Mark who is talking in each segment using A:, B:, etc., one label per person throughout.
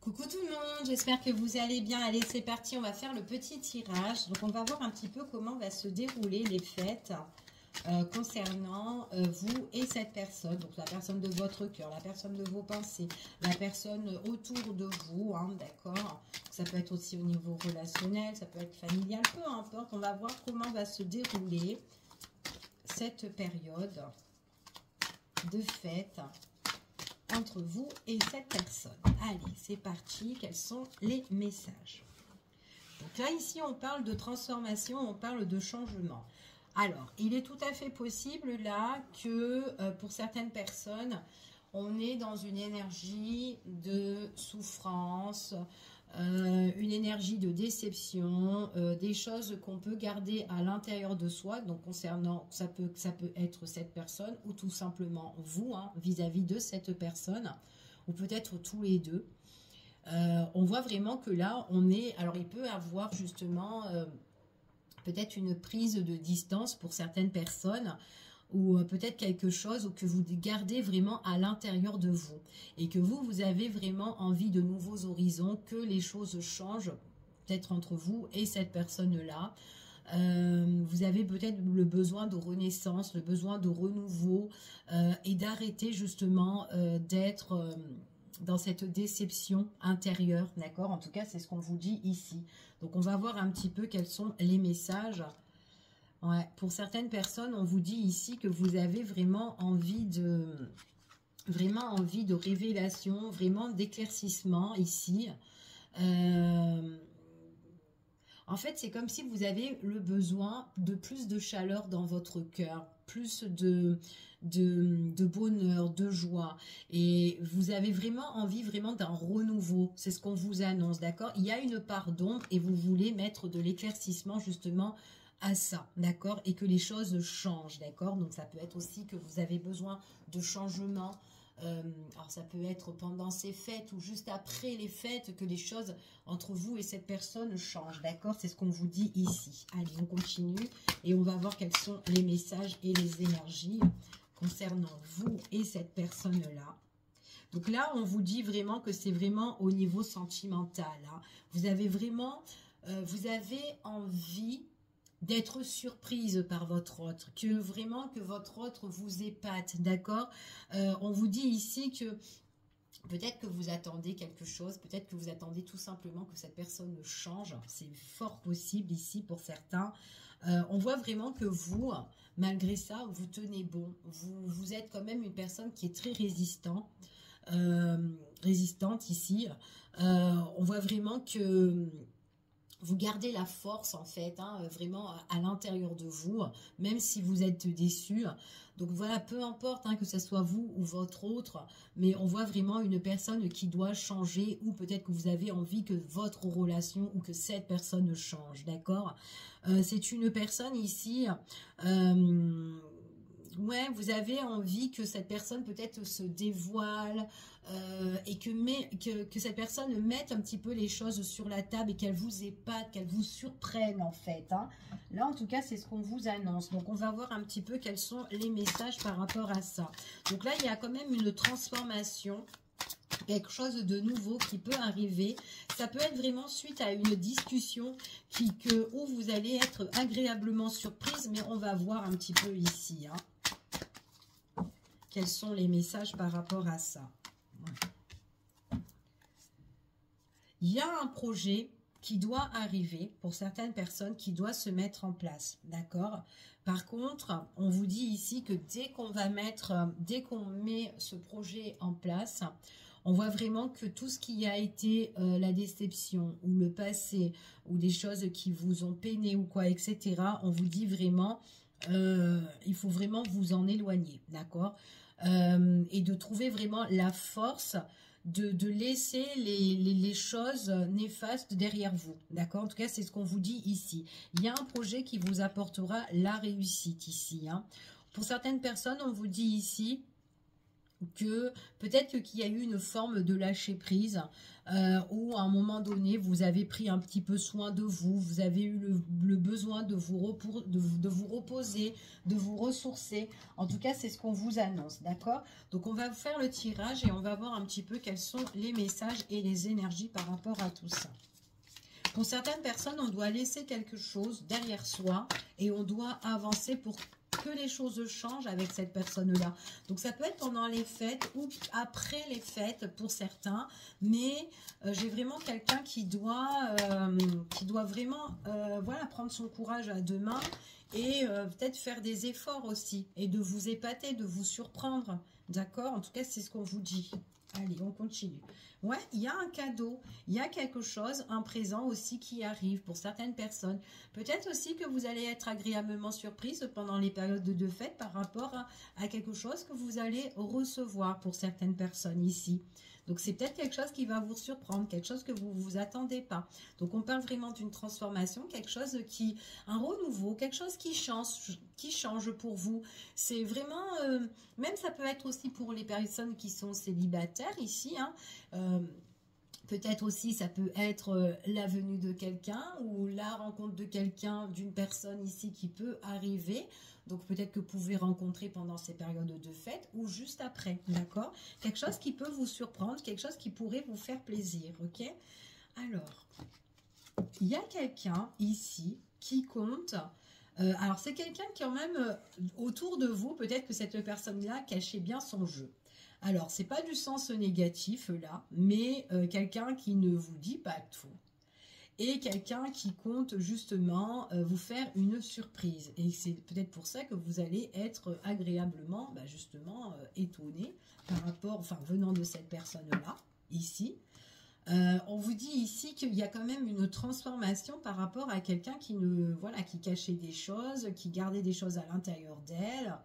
A: Coucou tout le monde, j'espère que vous allez bien. Allez, c'est parti, on va faire le petit tirage. Donc, on va voir un petit peu comment va se dérouler les fêtes concernant vous et cette personne. Donc, la personne de votre cœur, la personne de vos pensées, la personne autour de vous, hein, d'accord. Ça peut être aussi au niveau relationnel, ça peut être familial, peu importe. On va voir comment va se dérouler cette période de fête entre vous et cette personne. Allez, c'est parti. Quels sont les messages? Donc là, ici, on parle de transformation, on parle de changement. Alors, il est tout à fait possible là que pour certaines personnes, on est dans une énergie de souffrance, une énergie de déception, des choses qu'on peut garder à l'intérieur de soi. Donc concernant, ça peut être cette personne ou tout simplement vous, hein, vis-à-vis de cette personne, ou peut-être tous les deux. On voit vraiment que là, on est... Alors il peut avoir justement peut-être une prise de distance pour certaines personnes, ou peut-être quelque chose que vous gardez vraiment à l'intérieur de vous et que vous avez vraiment envie de nouveaux horizons, que les choses changent peut-être entre vous et cette personne-là. Vous avez peut-être le besoin de renaissance, le besoin de renouveau et d'arrêter justement d'être dans cette déception intérieure, d'accord? En tout cas, c'est ce qu'on vous dit ici. Donc, on va voir un petit peu quels sont les messages. Ouais, pour certaines personnes, on vous dit ici que vous avez vraiment envie de révélation, vraiment d'éclaircissement ici. En fait, c'est comme si vous avez le besoin de plus de chaleur dans votre cœur, plus de bonheur, de joie. Et vous avez vraiment envie d'un renouveau. C'est ce qu'on vous annonce, d'accord? Il y a une part d'ombre et vous voulez mettre de l'éclaircissement justement à ça, d'accord? Et que les choses changent, d'accord? Donc ça peut être aussi que vous avez besoin de changement. Alors ça peut être pendant ces fêtes ou juste après les fêtes que les choses entre vous et cette personne changent, d'accord? C'est ce qu'on vous dit ici. Allez, on continue et on va voir quels sont les messages et les énergies concernant vous et cette personne-là. Donc là, on vous dit vraiment que c'est vraiment au niveau sentimental, hein. Vous avez vraiment, vous avez envie d'être surprise par votre autre, que votre autre vous épate, d'accord? On vous dit ici que peut-être que vous attendez quelque chose, peut-être que vous attendez tout simplement que cette personne change, c'est fort possible ici pour certains. On voit vraiment que vous, malgré ça, vous tenez bon, vous êtes quand même une personne qui est très résistante ici. On voit vraiment que vous gardez la force en fait, hein, vraiment à l'intérieur de vous, même si vous êtes déçu. Donc voilà, peu importe hein, que ce soit vous ou votre autre, mais on voit vraiment une personne qui doit changer ou peut-être que vous avez envie que votre relation ou que cette personne change, d'accord? C'est une personne ici... ouais, vous avez envie que cette personne peut-être se dévoile et que cette personne mette un petit peu les choses sur la table et qu'elle vous épate, qu'elle vous surprenne en fait, hein. Là, en tout cas, c'est ce qu'on vous annonce. Donc, on va voir un petit peu quels sont les messages par rapport à ça. Donc là, il y a quand même une transformation, quelque chose de nouveau qui peut arriver. Ça peut être vraiment suite à une discussion où vous allez être agréablement surprise, mais on va voir un petit peu ici, hein. Quels sont les messages par rapport à ça? Il y a un projet qui doit arriver pour certaines personnes, qui doit se mettre en place, d'accord? Par contre, on vous dit ici que dès qu'on met ce projet en place, on voit vraiment que tout ce qui a été la déception ou le passé ou des choses qui vous ont peiné ou quoi, etc., on vous dit vraiment... il faut vraiment vous en éloigner, d'accord? Et de trouver vraiment la force de laisser les choses néfastes derrière vous, d'accord? En tout cas, c'est ce qu'on vous dit ici. Il y a un projet qui vous apportera la réussite ici, hein. Pour certaines personnes, on vous dit ici que peut-être qu'il y a eu une forme de lâcher prise où à un moment donné vous avez pris un petit peu soin de vous, vous avez eu le besoin de vous reposer, de vous ressourcer. En tout cas c'est ce qu'on vous annonce, d'accord? Donc on va faire le tirage et on va voir un petit peu quels sont les messages et les énergies par rapport à tout ça. Pour certaines personnes, on doit laisser quelque chose derrière soi et on doit avancer pour que les choses changent avec cette personne-là. Donc ça peut être pendant les fêtes ou après les fêtes pour certains, mais j'ai vraiment quelqu'un qui doit vraiment voilà, prendre son courage à deux mains et peut-être faire des efforts aussi et de vous épater, de vous surprendre, d'accord? En tout cas, c'est ce qu'on vous dit. Allez, on continue. Ouais, il y a un cadeau, il y a quelque chose, un présent aussi qui arrive pour certaines personnes. Peut-être aussi que vous allez être agréablement surprise pendant les périodes de fête par rapport à quelque chose que vous allez recevoir pour certaines personnes ici. Donc, c'est peut-être quelque chose qui va vous surprendre, quelque chose que vous ne vous attendez pas. Donc, on parle vraiment d'une transformation, quelque chose un renouveau, quelque chose qui change pour vous. C'est vraiment, même ça peut être aussi pour les personnes qui sont célibataires ici, hein, peut-être aussi ça peut être la venue de quelqu'un ou la rencontre de quelqu'un, d'une personne ici qui peut arriver. Donc peut-être que vous pouvez rencontrer pendant ces périodes de fête ou juste après, d'accord? Quelque chose qui peut vous surprendre, quelque chose qui pourrait vous faire plaisir, ok? Alors, il y a quelqu'un ici qui compte. Alors c'est quelqu'un qui quand même autour de vous, peut-être que cette personne-là cachait bien son jeu. Alors, c'est pas du sens négatif là, mais quelqu'un qui ne vous dit pas tout. Et quelqu'un qui compte justement vous faire une surprise. Et c'est peut-être pour ça que vous allez être agréablement, justement, étonné par rapport, enfin, venant de cette personne-là, ici. On vous dit ici qu'il y a quand même une transformation par rapport à quelqu'un qui cachait des choses, qui gardait des choses à l'intérieur d'elle.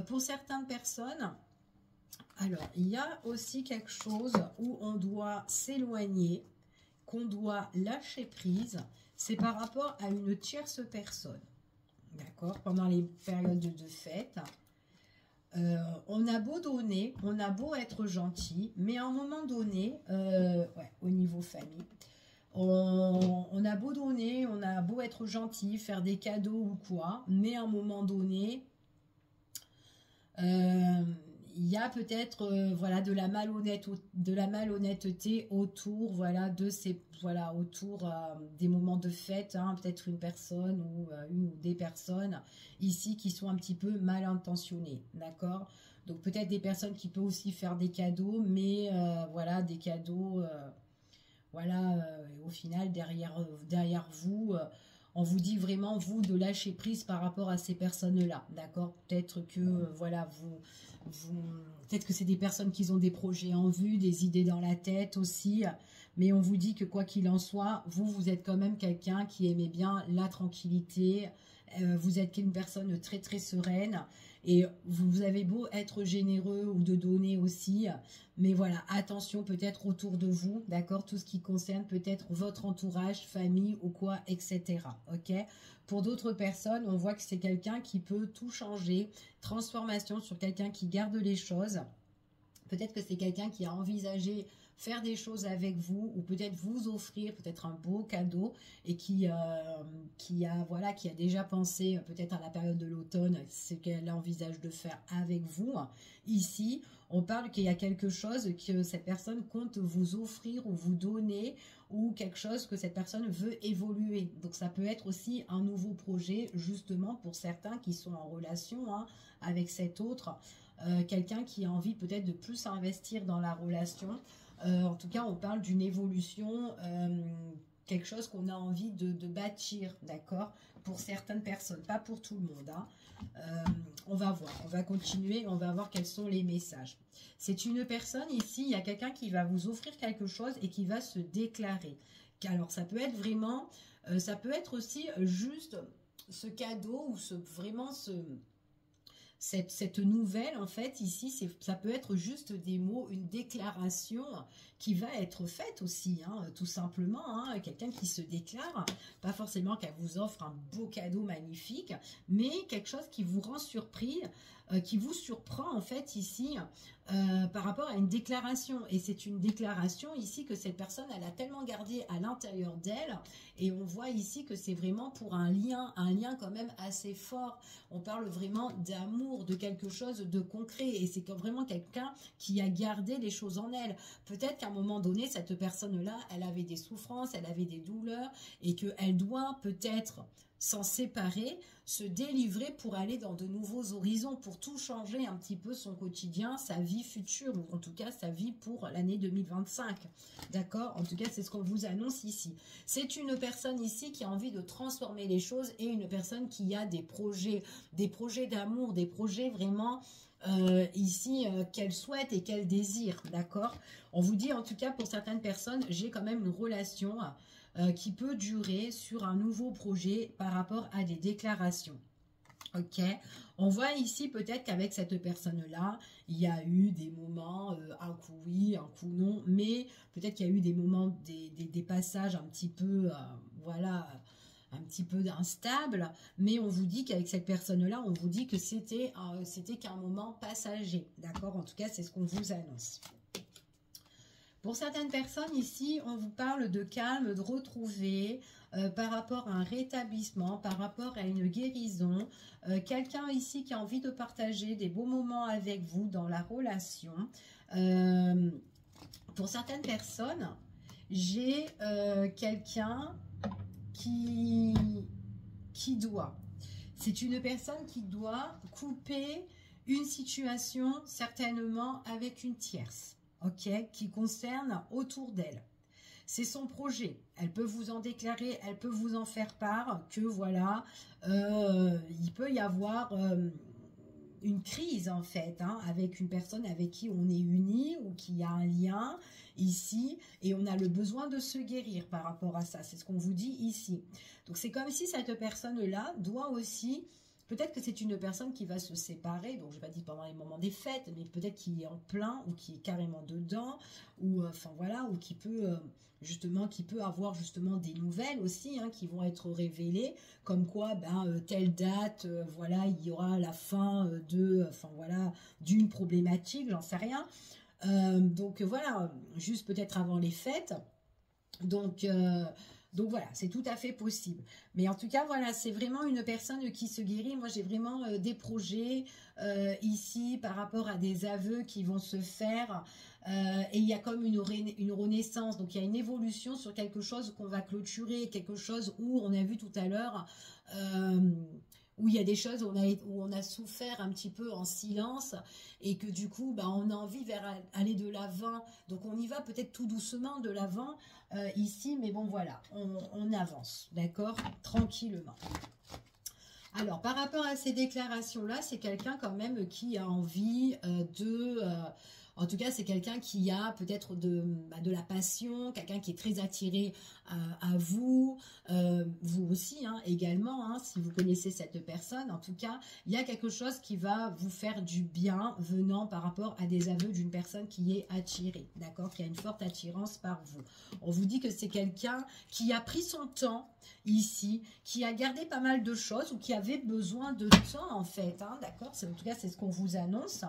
A: Pour certaines personnes, alors, il y a aussi quelque chose où on doit s'éloigner, qu'on doit lâcher prise, c'est par rapport à une tierce personne, d'accord? Pendant les périodes de fête, on a beau donner, on a beau être gentil, mais à un moment donné, au niveau famille, on a beau donner, on a beau être gentil, faire des cadeaux ou quoi, mais à un moment donné, il y a peut-être voilà de la malhonnêteté autour autour des moments de fête, hein, peut-être une personne ou une ou des personnes ici qui sont un petit peu mal intentionnées, d'accord? Donc peut-être des personnes qui peuvent aussi faire des cadeaux, mais voilà, des cadeaux au final derrière vous, on vous dit vraiment vous de lâcher prise par rapport à ces personnes-là, d'accord? Peut-être que voilà, peut-être que c'est des personnes qui ont des projets en vue, des idées dans la tête aussi, mais on vous dit que quoi qu'il en soit, vous êtes quand même quelqu'un qui aimait bien la tranquillité, vous êtes une personne très très sereine, et vous avez beau être généreux ou de donner aussi, mais voilà, attention peut-être autour de vous, d'accord, tout ce qui concerne peut-être votre entourage, famille ou quoi, etc. Ok. Pour d'autres personnes, on voit que c'est quelqu'un qui peut tout changer, transformation sur quelqu'un qui garde les choses. Peut-être que c'est quelqu'un qui a envisagé faire des choses avec vous ou peut-être vous offrir peut-être un beau cadeau et qui a déjà pensé peut-être à la période de l'automne ce qu'elle envisage de faire avec vous. Ici, on parle qu'il y a quelque chose que cette personne compte vous offrir ou vous donner ou quelque chose que cette personne veut évoluer. Donc ça peut être aussi un nouveau projet justement pour certains qui sont en relation avec cet autre. Quelqu'un qui a envie peut-être de plus investir dans la relation. En tout cas, on parle d'une évolution, quelque chose qu'on a envie de bâtir, d'accord? Pour certaines personnes, pas pour tout le monde. On va voir, on va continuer, on va voir quels sont les messages. C'est une personne ici, il y a quelqu'un qui va vous offrir quelque chose et qui va se déclarer. Alors, ça peut être vraiment, ça peut être aussi juste ce cadeau ou cette nouvelle, en fait, ici, ça peut être juste des mots, une déclaration qui va être faite aussi, tout simplement. Quelqu'un qui se déclare, pas forcément qu'elle vous offre un beau cadeau magnifique, mais quelque chose qui vous rend surpris, qui vous surprend, en fait, ici, par rapport à une déclaration. Et c'est une déclaration ici que cette personne, elle a tellement gardé à l'intérieur d'elle. Et on voit ici que c'est vraiment pour un lien quand même assez fort. On parle vraiment d'amour, de quelque chose de concret. Et c'est vraiment quelqu'un qui a gardé les choses en elle. Peut-être qu'à un moment donné, cette personne-là, elle avait des souffrances, elle avait des douleurs. Et qu'elle doit peut-être s'en séparer, se délivrer pour aller dans de nouveaux horizons, pour tout changer un petit peu son quotidien, sa vie future, ou en tout cas sa vie pour l'année 2025. D'accord? En tout cas, c'est ce qu'on vous annonce ici. C'est une personne ici qui a envie de transformer les choses et une personne qui a des projets d'amour, des projets vraiment ici qu'elle souhaite et qu'elle désire. D'accord? On vous dit en tout cas pour certaines personnes, j'ai quand même une relation qui peut durer sur un nouveau projet par rapport à des déclarations. Ok, on voit ici peut-être qu'avec cette personne-là, il y a eu des moments, un coup oui, un coup non, mais peut-être qu'il y a eu des moments, des passages un petit peu, voilà, un petit peu instables, mais on vous dit qu'avec cette personne-là, on vous dit que c'était qu'un moment passager, d'accord? En tout cas, c'est ce qu'on vous annonce. Pour certaines personnes ici, on vous parle de calme, de retrouver par rapport à un rétablissement, par rapport à une guérison. Quelqu'un ici qui a envie de partager des beaux moments avec vous dans la relation. Pour certaines personnes, j'ai quelqu'un qui doit. C'est une personne qui doit couper une situation certainement avec une tierce. Ok, qui concerne autour d'elle. C'est son projet. Elle peut vous en déclarer, elle peut vous en faire part que voilà, il peut y avoir une crise en fait, hein, avec une personne avec qui on est uni ou qui a un lien ici et on a le besoin de se guérir par rapport à ça. C'est ce qu'on vous dit ici. Donc c'est comme si cette personne-là doit aussi... Peut-être que c'est une personne qui va se séparer, donc je ne vais pas dire pendant les moments des fêtes, mais peut-être qui est en plein ou qui est carrément dedans, ou enfin voilà, ou qui peut justement, qui peut avoir justement des nouvelles aussi, hein, qui vont être révélées, comme quoi, telle date, voilà, il y aura la fin enfin voilà, d'une problématique, j'en sais rien. Donc voilà, juste peut-être avant les fêtes. Donc voilà, c'est tout à fait possible. Mais en tout cas, voilà, c'est vraiment une personne qui se guérit. Moi, j'ai vraiment des projets ici par rapport à des aveux qui vont se faire. Et il y a comme une renaissance. Donc, il y a une évolution sur quelque chose qu'on va clôturer, quelque chose où on a vu tout à l'heure... où il y a des choses où on a souffert un petit peu en silence et que du coup, on a envie aller de l'avant. Donc, on y va peut-être tout doucement de l'avant ici, mais bon, voilà, on avance, d'accord? Tranquillement. Alors, par rapport à ces déclarations-là, c'est quelqu'un quand même qui a envie en tout cas, c'est quelqu'un qui a peut-être de la passion, quelqu'un qui est très attiré à vous, vous aussi hein, également, hein, si vous connaissez cette personne. En tout cas, il y a quelque chose qui va vous faire du bien venant par rapport à des aveux d'une personne qui est attirée, d'accord, qui a une forte attirance par vous. On vous dit que c'est quelqu'un qui a pris son temps ici, qui a gardé pas mal de choses ou qui avait besoin de temps en fait, hein, d'accord. En tout cas, c'est ce qu'on vous annonce.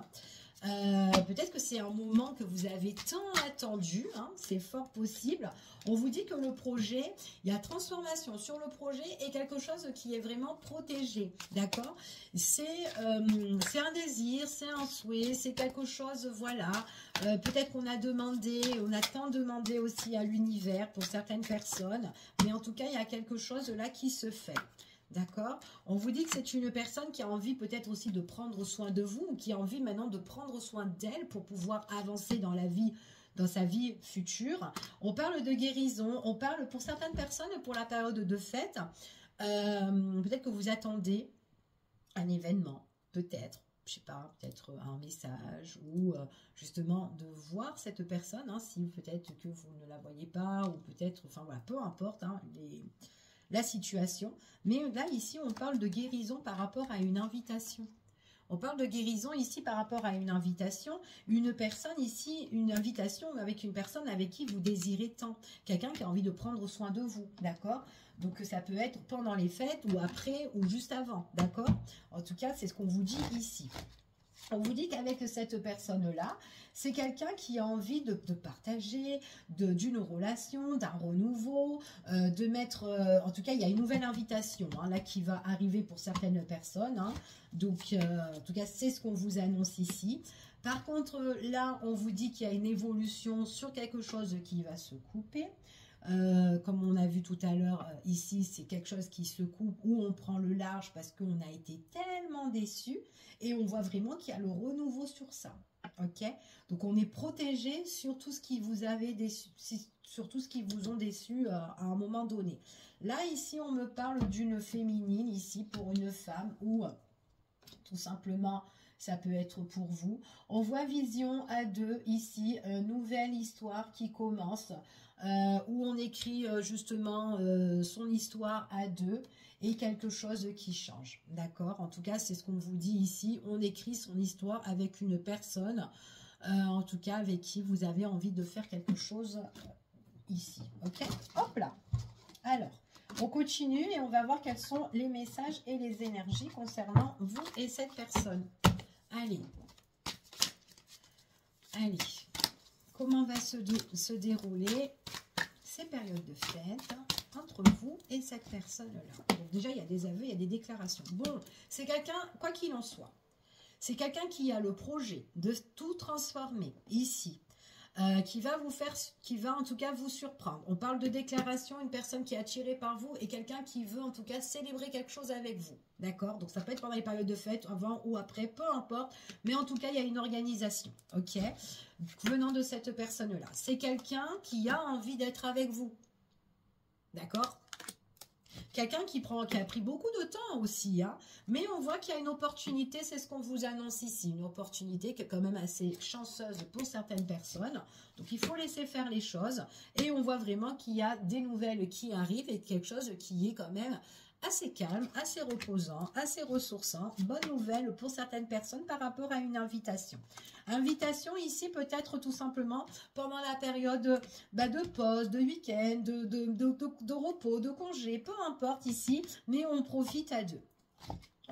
A: Peut-être que c'est un moment que vous avez tant attendu, hein, c'est fort possible. On vous dit que le projet, il y a transformation sur le projet et quelque chose qui est vraiment protégé, d'accord? C'est un désir, c'est un souhait, c'est quelque chose, voilà. Peut-être qu'on a demandé, on a tant demandé aussi à l'univers pour certaines personnes, mais en tout cas, il y a quelque chose là qui se fait. D'accord? On vous dit que c'est une personne qui a envie peut-être aussi de prendre soin de vous ou qui a envie maintenant de prendre soin d'elle pour pouvoir avancer dans la vie, dans sa vie future. On parle de guérison, on parle pour certaines personnes pour la période de fête. Peut-être que vous attendez un événement, peut-être. Je sais pas, peut-être un message ou justement de voir cette personne, hein, si peut-être que vous ne la voyez pas ou peut-être, enfin voilà, peu importe, hein, la situation, mais là ici on parle de guérison par rapport à une invitation. On parle de guérison ici par rapport à une invitation, une personne ici, une invitation avec une personne avec qui vous désirez tant, quelqu'un qui a envie de prendre soin de vous, d'accord? Donc ça peut être pendant les fêtes ou après ou juste avant, d'accord? En tout cas c'est ce qu'on vous dit ici. On vous dit qu'avec cette personne-là, c'est quelqu'un qui a envie de partager, d'une relation, d'un renouveau, de mettre... en tout cas, il y a une nouvelle invitation hein, là qui va arriver pour certaines personnes. Hein. Donc, en tout cas, c'est ce qu'on vous annonce ici. Par contre, là, on vous dit qu'il y a une évolution sur quelque chose qui va se couper. Comme on a vu tout à l'heure, ici, c'est quelque chose qui se coupe ou on prend le large parce qu'on a été tellement déçus et on voit vraiment qu'il y a le renouveau sur ça. Ok, donc on est protégé sur tout ce qui vous avait déçu, sur tout ce qui vous ont déçu à un moment donné. Là, ici, on me parle d'une féminine, ici, pour une femme ou tout simplement... Ça peut être pour vous. On voit vision à deux ici, nouvelle histoire qui commence, où on écrit justement son histoire à deux et quelque chose qui change. D'accord? En tout cas, c'est ce qu'on vous dit ici. On écrit son histoire avec une personne, en tout cas avec qui vous avez envie de faire quelque chose ici. Ok? Hop là! Alors, on continue et on va voir quels sont les messages et les énergies concernant vous et cette personne. Allez, comment va se dérouler ces périodes de fête entre vous et cette personne-là? Donc déjà, il y a des aveux, il y a des déclarations. Bon, c'est quelqu'un, quoi qu'il en soit, c'est quelqu'un qui a le projet de tout transformer ici. Qui va en tout cas vous surprendre. On parle de déclaration, une personne qui est attirée par vous et quelqu'un qui veut en tout cas célébrer quelque chose avec vous. D'accord? Donc ça peut être pendant les périodes de fête, avant ou après, peu importe. Mais en tout cas, il y a une organisation. Ok? Venant de cette personne-là. C'est quelqu'un qui a envie d'être avec vous. D'accord? Quelqu'un qui a pris beaucoup de temps aussi, hein, mais on voit qu'il y a une opportunité, c'est ce qu'on vous annonce ici, une opportunité qui est quand même assez chanceuse pour certaines personnes. Donc il faut laisser faire les choses et on voit vraiment qu'il y a des nouvelles qui arrivent et quelque chose qui est quand même assez calme, assez reposant, assez ressourçant. Bonne nouvelle pour certaines personnes par rapport à une invitation. Invitation ici peut-être tout simplement pendant la période de pause, de week-end, de repos, de congé, peu importe ici, mais on profite à deux.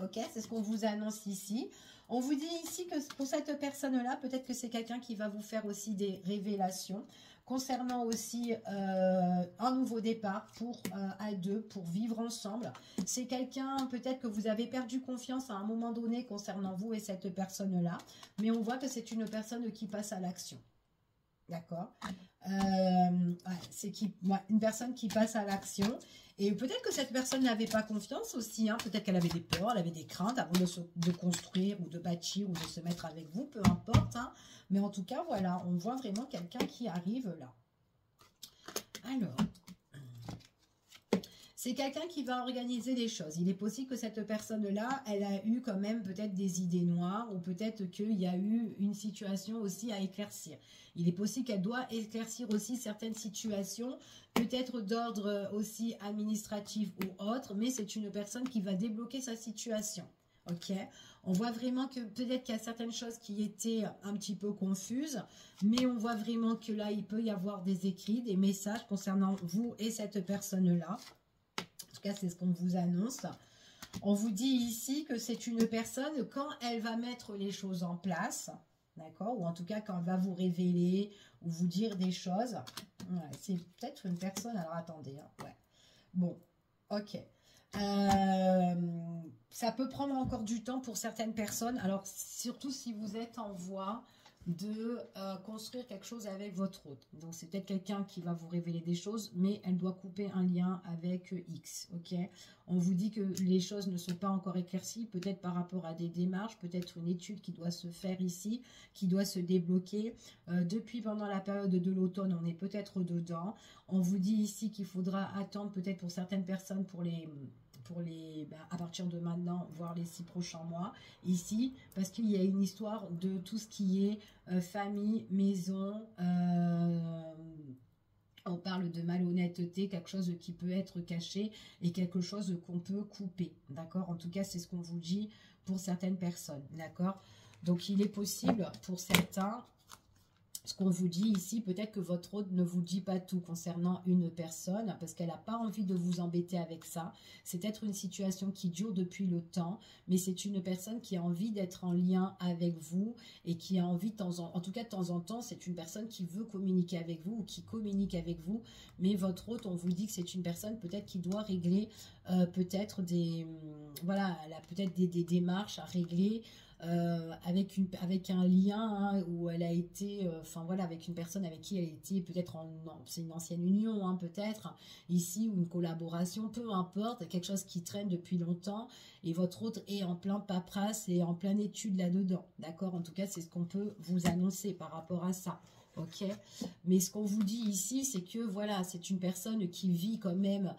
A: Ok, c'est ce qu'on vous annonce ici. On vous dit ici que pour cette personne-là, peut-être que c'est quelqu'un qui va vous faire aussi des révélations concernant aussi un nouveau départ à deux, pour vivre ensemble. C'est quelqu'un, peut-être que vous avez perdu confiance à un moment donné concernant vous et cette personne-là, mais on voit que c'est une personne qui passe à l'action. D'accord? C'est une personne qui passe à l'action. Et peut-être que cette personne n'avait pas confiance aussi. Hein. Peut-être qu'elle avait des peurs, elle avait des craintes avant de construire ou de bâtir ou de se mettre avec vous. Peu importe. Hein. Mais en tout cas, voilà, on voit vraiment quelqu'un qui arrive là. Alors... c'est quelqu'un qui va organiser des choses. Il est possible que cette personne-là, elle a eu quand même peut-être des idées noires ou peut-être qu'il y a eu une situation aussi à éclaircir. Il est possible qu'elle doit éclaircir aussi certaines situations, peut-être d'ordre aussi administratif ou autre, mais c'est une personne qui va débloquer sa situation. Ok, on voit vraiment que peut-être qu'il y a certaines choses qui étaient un petit peu confuses, mais on voit vraiment que là, il peut y avoir des écrits, des messages concernant vous et cette personne-là. En tout cas, c'est ce qu'on vous annonce. On vous dit ici que c'est une personne, quand elle va mettre les choses en place, d'accord, ou en tout cas quand elle va vous révéler ou vous dire des choses, ouais, c'est peut-être une personne, alors attendez, hein, ouais. Bon, ok. Ça peut prendre encore du temps pour certaines personnes, alors surtout si vous êtes en voie de construire quelque chose avec votre hôte. Donc c'est peut-être quelqu'un qui va vous révéler des choses, mais elle doit couper un lien avec X, ok? On vous dit que les choses ne sont pas encore éclaircies, peut-être par rapport à des démarches, peut-être une étude qui doit se faire ici, qui doit se débloquer. Depuis pendant la période de l'automne, on est peut-être dedans. On vous dit ici qu'il faudra attendre peut-être pour certaines personnes à partir de maintenant, voire les 6 prochains mois, ici, parce qu'il y a une histoire de tout ce qui est famille, maison, on parle de malhonnêteté, quelque chose qui peut être caché et quelque chose qu'on peut couper, d'accord? En tout cas, c'est ce qu'on vous dit pour certaines personnes, d'accord? Donc, il est possible pour certains ce qu'on vous dit ici, peut-être que votre hôte ne vous dit pas tout concernant une personne, parce qu'elle n'a pas envie de vous embêter avec ça. C'est peut-être une situation qui dure depuis le temps, mais c'est une personne qui a envie d'être en lien avec vous, et qui a envie, en tout cas de temps en temps, c'est une personne qui veut communiquer avec vous, ou qui communique avec vous, mais votre hôte, on vous dit que c'est une personne peut-être qui doit régler peut-être des... voilà, elle a peut-être des démarches à régler, avec un lien, hein, où elle a été, enfin voilà, avec une personne avec qui elle était peut-être c'est une ancienne union, hein, peut-être, ici, ou une collaboration, peu importe, quelque chose qui traîne depuis longtemps, et votre autre est en plein paperasse et en pleine étude là-dedans, d'accord? En tout cas, c'est ce qu'on peut vous annoncer par rapport à ça. Ok, mais ce qu'on vous dit ici, c'est que voilà, c'est une personne qui vit quand même,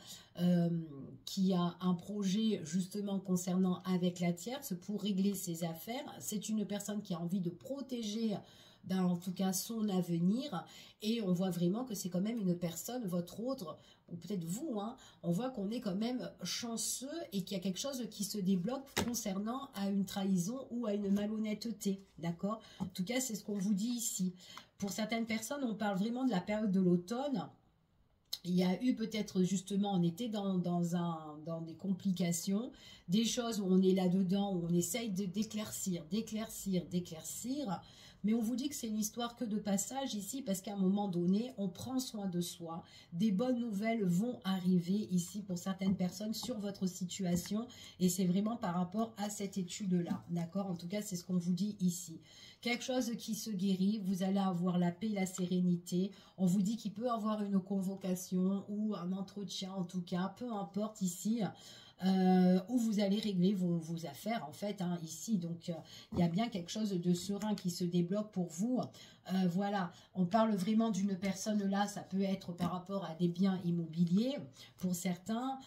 A: qui a un projet justement concernant avec la tierce pour régler ses affaires. C'est une personne qui a envie de protéger, ben, en tout cas, son avenir, et on voit vraiment que c'est quand même une personne, votre autre, ou peut-être vous, hein, on voit qu'on est quand même chanceux et qu'il y a quelque chose qui se débloque concernant à une trahison ou à une malhonnêteté, d'accord? En tout cas, c'est ce qu'on vous dit ici. Pour certaines personnes, on parle vraiment de la période de l'automne. Il y a eu peut-être justement, on était dans des complications, des choses où on est là-dedans, où on essaye d'éclaircir, mais on vous dit que c'est une histoire que de passage ici, parce qu'à un moment donné, on prend soin de soi, des bonnes nouvelles vont arriver ici pour certaines personnes sur votre situation, et c'est vraiment par rapport à cette étude-là, d'accord? En tout cas, c'est ce qu'on vous dit ici. Quelque chose qui se guérit, vous allez avoir la paix, la sérénité. On vous dit qu'il peut y avoir une convocation ou un entretien, en tout cas, peu importe ici, où vous allez régler vos affaires, en fait, hein, ici. Donc, il y a bien quelque chose de serein qui se débloque pour vous. Voilà, on parle vraiment d'une personne là, ça peut être par rapport à des biens immobiliers pour certains.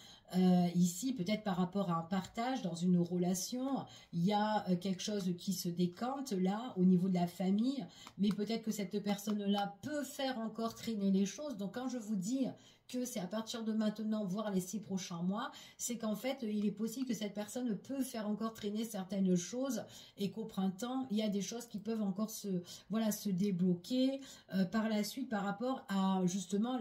A: Ici, peut-être par rapport à un partage dans une relation, il y a quelque chose qui se décante là au niveau de la famille, mais peut-être que cette personne-là peut faire encore traîner les choses. Donc quand je vous dis que c'est à partir de maintenant, voire les 6 prochains mois, c'est qu'en fait, il est possible que cette personne peut faire encore traîner certaines choses, et qu'au printemps, il y a des choses qui peuvent encore se débloquer par la suite, par rapport à justement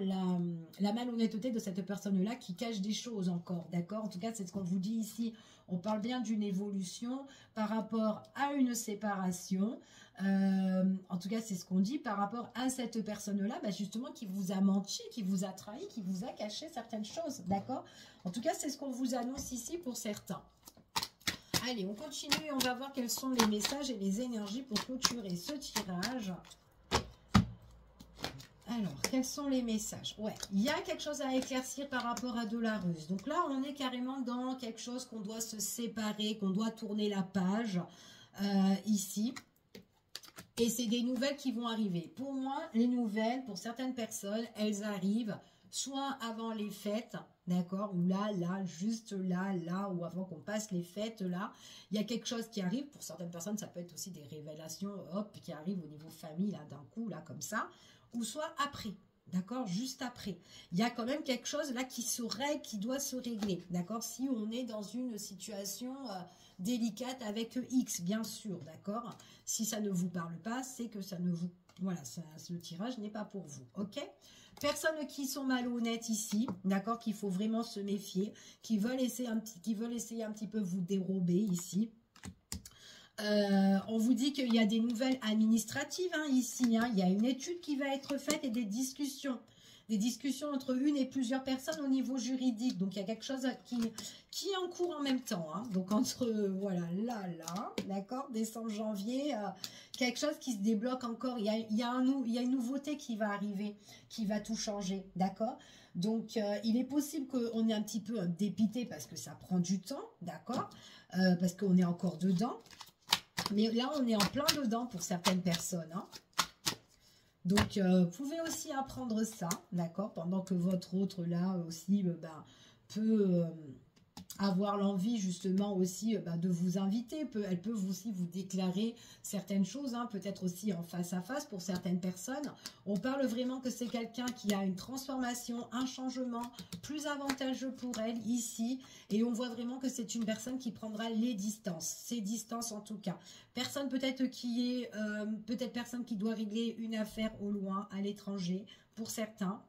A: la malhonnêteté de cette personne-là qui cache des choses encore, d'accord? En tout cas, c'est ce qu'on vous dit ici. On parle bien d'une évolution par rapport à une séparation. En tout cas, c'est ce qu'on dit par rapport à cette personne-là, bah justement, qui vous a menti, qui vous a trahi, qui vous a caché certaines choses, d'accord? En tout cas, c'est ce qu'on vous annonce ici pour certains. Allez, on continue et on va voir quels sont les messages et les énergies pour clôturer ce tirage. Alors, quels sont les messages? Ouais, il y a quelque chose à éclaircir par rapport à de la ruse. Donc là, on est carrément dans quelque chose qu'on doit se séparer, qu'on doit tourner la page ici. Et c'est des nouvelles qui vont arriver. Pour moi, les nouvelles, pour certaines personnes, elles arrivent soit avant les fêtes, d'accord, ou là, juste là, ou avant qu'on passe les fêtes, là, il y a quelque chose qui arrive. Pour certaines personnes, ça peut être aussi des révélations, hop, qui arrivent au niveau famille, là, d'un coup, là, comme ça, ou soit après, d'accord, juste après. Il y a quand même quelque chose, là, qui doit se régler, d'accord, si on est dans une situation délicate avec X, bien sûr, d'accord. Si ça ne vous parle pas, c'est que ça ne vous... Voilà, ce tirage n'est pas pour vous, ok? Personnes qui sont malhonnêtes ici, d'accord, qu'il faut vraiment se méfier, qui veulent essayer un petit peu vous dérober ici. On vous dit qu'il y a des nouvelles administratives hein, ici, hein. Il y a une étude qui va être faite et des discussions entre une et plusieurs personnes au niveau juridique. Donc, il y a quelque chose qui est en cours en même temps. Hein. Donc, entre, voilà, là, d'accord, décembre, janvier, quelque chose qui se débloque encore. Il y a une nouveauté qui va arriver, qui va tout changer, d'accord. Donc, il est possible qu'on ait un petit peu dépité parce que ça prend du temps, d'accord, parce qu'on est encore dedans. Mais là, on est en plein dedans pour certaines personnes, hein. Donc, vous pouvez aussi apprendre ça, d'accord, pendant que votre autre, là, aussi, peut avoir l'envie justement aussi de vous inviter. Elle peut aussi vous déclarer certaines choses, hein, peut-être aussi en face à face pour certaines personnes. On parle vraiment que c'est quelqu'un qui a une transformation, un changement plus avantageux pour elle ici. Et on voit vraiment que c'est une personne qui prendra les distances, ces distances en tout cas. Personne peut-être qui est, peut-être personne qui doit régler une affaire au loin, à l'étranger, pour certains.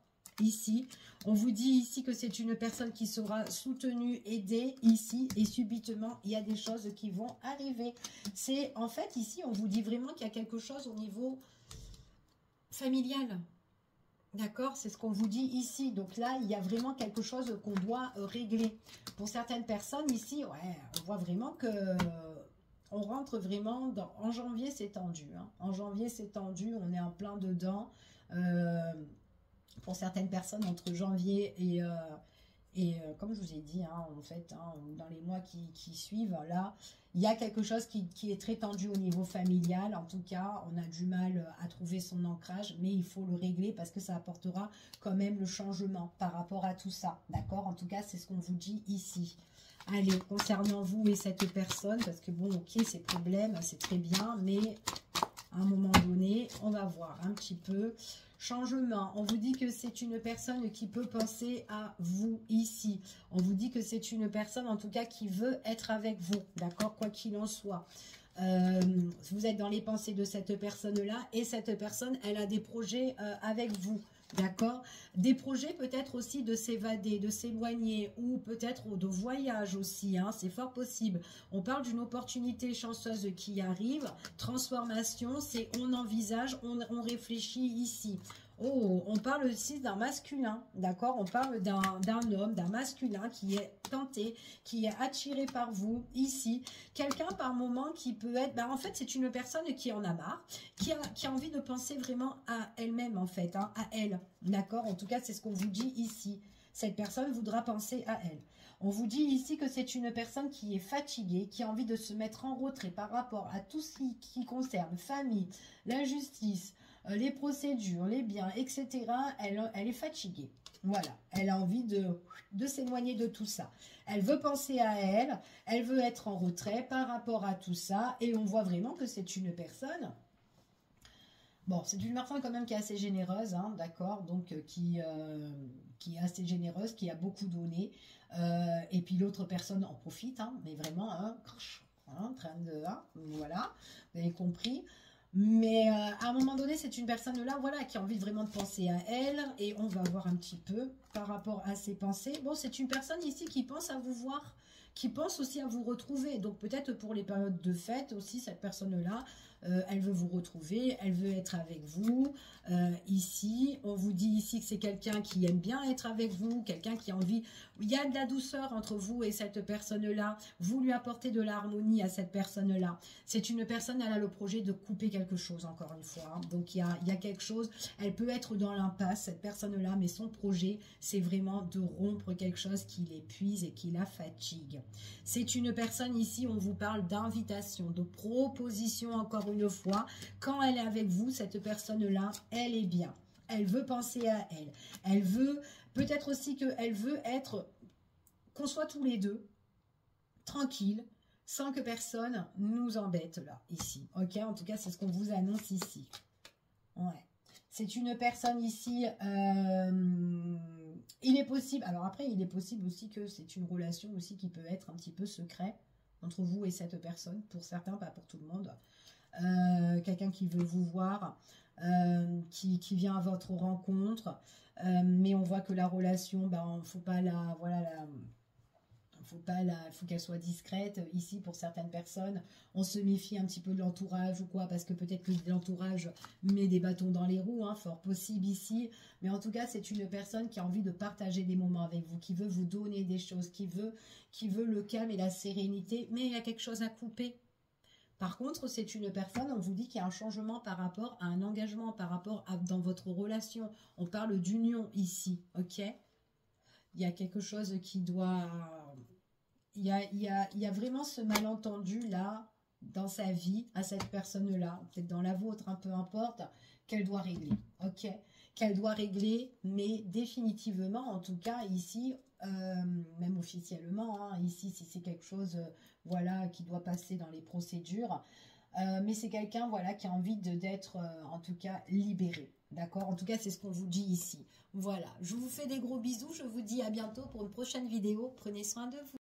A: Ici, on vous dit ici que c'est une personne qui sera soutenue, aidée ici, et subitement, il y a des choses qui vont arriver. C'est en fait ici, on vous dit vraiment qu'il y a quelque chose au niveau familial. D'accord, c'est ce qu'on vous dit ici. Donc là, il y a vraiment quelque chose qu'on doit régler. Pour certaines personnes ici, ouais, on voit vraiment que on rentre vraiment dans... En janvier, c'est tendu. Hein. En janvier, c'est tendu. On est en plein dedans. Pour certaines personnes, entre janvier et comme je vous ai dit, hein, en fait, hein, dans les mois qui suivent, là, il y a quelque chose qui est très tendu au niveau familial. En tout cas, on a du mal à trouver son ancrage, mais il faut le régler parce que ça apportera quand même le changement par rapport à tout ça. D'accord? En tout cas, c'est ce qu'on vous dit ici. Allez, concernant vous et cette personne, parce que bon, ok, ces problèmes, c'est très bien, mais à un moment donné, on va voir un petit peu... Changement, on vous dit que c'est une personne qui peut penser à vous ici. On vous dit que c'est une personne en tout cas qui veut être avec vous, d'accord, quoi qu'il en soit. Vous êtes dans les pensées de cette personne-là et cette personne, elle a des projets avec vous. D'accord? Des projets peut-être aussi de s'évader, de s'éloigner ou peut-être de voyage aussi, hein, c'est fort possible. On parle d'une opportunité chanceuse qui arrive, transformation, c'est on envisage, on réfléchit ici. Oh, on parle aussi d'un masculin, d'accord? On parle d'un homme, d'un masculin qui est tenté, qui est attiré par vous ici. Quelqu'un par moment qui peut être... en fait, c'est une personne qui en a marre, qui a envie de penser vraiment à elle-même en fait, hein, à elle, d'accord? En tout cas, c'est ce qu'on vous dit ici. Cette personne voudra penser à elle. On vous dit ici que c'est une personne qui est fatiguée, qui a envie de se mettre en retrait par rapport à tout ce qui concerne famille, l'injustice, les procédures, les biens, etc. Elle est fatiguée. Voilà, elle a envie de s'éloigner de tout ça. Elle veut penser à elle, elle veut être en retrait par rapport à tout ça. Et on voit vraiment que c'est une personne... Bon, c'est une personne quand même qui est assez généreuse, hein, d'accord, donc qui est assez généreuse, qui a beaucoup donné. Et puis l'autre personne en profite, hein, mais vraiment, hein, en train de... Hein, voilà, vous avez compris. Mais à un moment donné, c'est une personne-là, voilà, qui a envie vraiment de penser à elle. Et on va voir un petit peu par rapport à ses pensées. Bon, c'est une personne ici qui pense à vous voir, qui pense aussi à vous retrouver. Donc peut-être pour les périodes de fête aussi, cette personne-là, elle veut vous retrouver, elle veut être avec vous. Ici, on vous dit ici que c'est quelqu'un qui aime bien être avec vous, quelqu'un qui a envie... Il y a de la douceur entre vous et cette personne-là. Vous lui apportez de l'harmonie à cette personne-là. C'est une personne, elle a le projet de couper quelque chose, encore une fois. Hein. Donc, il y a quelque chose. Elle peut être dans l'impasse, cette personne-là, mais son projet, c'est vraiment de rompre quelque chose qui l'épuise et qui la fatigue. C'est une personne ici, on vous parle d'invitation, de proposition, encore une fois. Quand elle est avec vous, cette personne-là, elle est bien. Elle veut penser à elle. Elle veut, peut-être aussi qu'elle veut être, qu'on soit tous les deux, tranquilles, sans que personne nous embête là, ici. Ok, en tout cas, c'est ce qu'on vous annonce ici. Ouais. C'est une personne ici, il est possible, alors après, il est possible aussi que c'est une relation aussi qui peut être un petit peu secret entre vous et cette personne, pour certains, pas pour tout le monde. Quelqu'un qui veut vous voir, qui vient à votre rencontre, mais on voit que la relation, faut pas la, voilà, faut qu'elle soit discrète. Ici, pour certaines personnes, on se méfie un petit peu de l'entourage ou quoi, parce que peut-être que l'entourage met des bâtons dans les roues, hein, fort possible ici. Mais en tout cas, c'est une personne qui a envie de partager des moments avec vous, qui veut vous donner des choses, qui veut le calme et la sérénité, mais il y a quelque chose à couper. Par contre, c'est une personne, on vous dit qu'il y a un changement par rapport à un engagement, par rapport à dans votre relation. On parle d'union ici, ok? Il y a quelque chose qui doit... Il y a vraiment ce malentendu là, dans sa vie, à cette personne-là, peut-être dans la vôtre, peu importe, qu'elle doit régler, ok? qu'elle doit régler, mais définitivement, en tout cas, ici, même officiellement, hein, ici, si c'est quelque chose, voilà, qui doit passer dans les procédures, mais c'est quelqu'un, voilà, qui a envie d'être, en tout cas, libéré. D'accord? En tout cas, c'est ce qu'on vous dit ici. Voilà, je vous fais des gros bisous. Je vous dis à bientôt pour une prochaine vidéo. Prenez soin de vous.